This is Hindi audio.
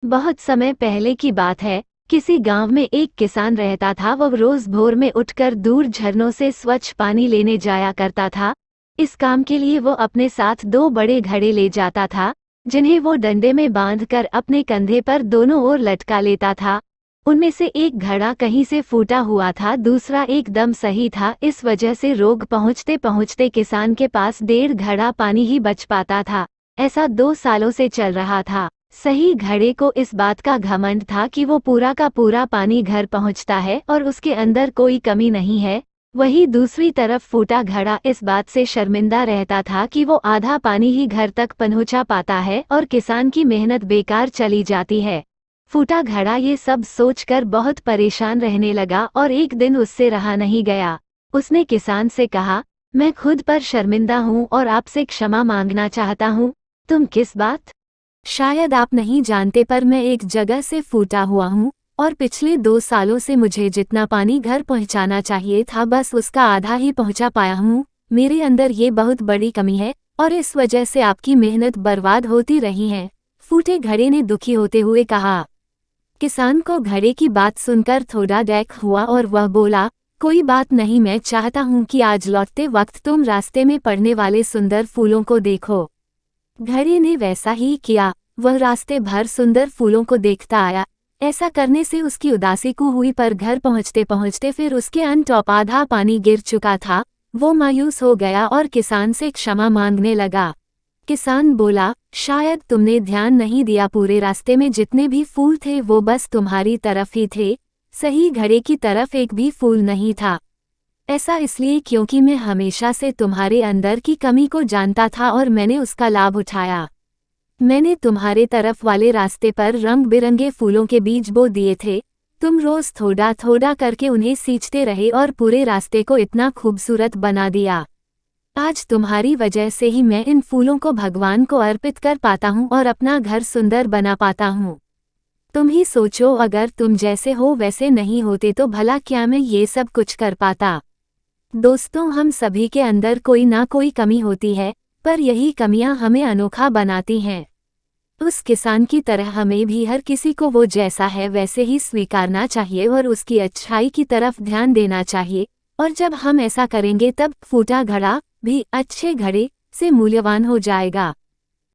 बहुत समय पहले की बात है। किसी गांव में एक किसान रहता था। वह रोज भोर में उठकर दूर झरनों से स्वच्छ पानी लेने जाया करता था। इस काम के लिए वो अपने साथ दो बड़े घड़े ले जाता था, जिन्हें वो डंडे में बांधकर अपने कंधे पर दोनों ओर लटका लेता था। उनमें से एक घड़ा कहीं से फूटा हुआ था, दूसरा एकदम सही था। इस वजह से रोग पहुंचते पहुंचते किसान के पास 1.5 घड़ा पानी ही बच पाता था। ऐसा 2 सालों से चल रहा था। सही घड़े को इस बात का घमंड था कि वो पूरा का पूरा पानी घर पहुंचता है और उसके अंदर कोई कमी नहीं है। वहीं दूसरी तरफ फूटा घड़ा इस बात से शर्मिंदा रहता था कि वो आधा पानी ही घर तक पहुंचा पाता है और किसान की मेहनत बेकार चली जाती है। फूटा घड़ा ये सब सोचकर बहुत परेशान रहने लगा और एक दिन उससे रहा नहीं गया। उसने किसान से कहा, मैं खुद पर शर्मिंदा हूँ और आपसे क्षमा मांगना चाहता हूँ। तुम किस बात? शायद आप नहीं जानते, पर मैं एक जगह से फूटा हुआ हूँ और पिछले 2 सालों से मुझे जितना पानी घर पहुँचाना चाहिए था बस उसका आधा ही पहुँचा पाया हूँ। मेरे अंदर ये बहुत बड़ी कमी है और इस वजह से आपकी मेहनत बर्बाद होती रही है। फूटे घड़े ने दुखी होते हुए कहा। किसान को घड़े की बात सुनकर थोड़ा डैक हुआ और वह बोला, कोई बात नहीं, मैं चाहता हूँ कि आज लौटते वक्त तुम रास्ते में पड़ने वाले सुंदर फूलों को देखो। घड़े ने वैसा ही किया। वह रास्ते भर सुंदर फूलों को देखता आया। ऐसा करने से उसकी उदासी को हुई, पर घर पहुंचते पहुंचते फिर उसके अन टॉप आधा पानी गिर चुका था। वो मायूस हो गया और किसान से क्षमा मांगने लगा। किसान बोला, शायद तुमने ध्यान नहीं दिया, पूरे रास्ते में जितने भी फूल थे वो बस तुम्हारी तरफ ही थे, सही घड़े की तरफ एक भी फूल नहीं था। ऐसा इसलिए क्योंकि मैं हमेशा से तुम्हारे अंदर की कमी को जानता था और मैंने उसका लाभ उठाया। मैंने तुम्हारे तरफ वाले रास्ते पर रंग बिरंगे फूलों के बीज बो दिए थे। तुम रोज थोड़ा थोड़ा करके उन्हें सींचते रहे और पूरे रास्ते को इतना खूबसूरत बना दिया। आज तुम्हारी वजह से ही मैं इन फूलों को भगवान को अर्पित कर पाता हूँ और अपना घर सुंदर बना पाता हूँ। तुम ही सोचो, अगर तुम जैसे हो वैसे नहीं होते तो भला क्या मैं ये सब कुछ कर पाता। दोस्तों, हम सभी के अंदर कोई ना कोई कमी होती है, पर यही कमियां हमें अनोखा बनाती हैं। उस किसान की तरह हमें भी हर किसी को वो जैसा है वैसे ही स्वीकारना चाहिए और उसकी अच्छाई की तरफ ध्यान देना चाहिए। और जब हम ऐसा करेंगे तब फूटा घड़ा भी अच्छे घड़े से मूल्यवान हो जाएगा।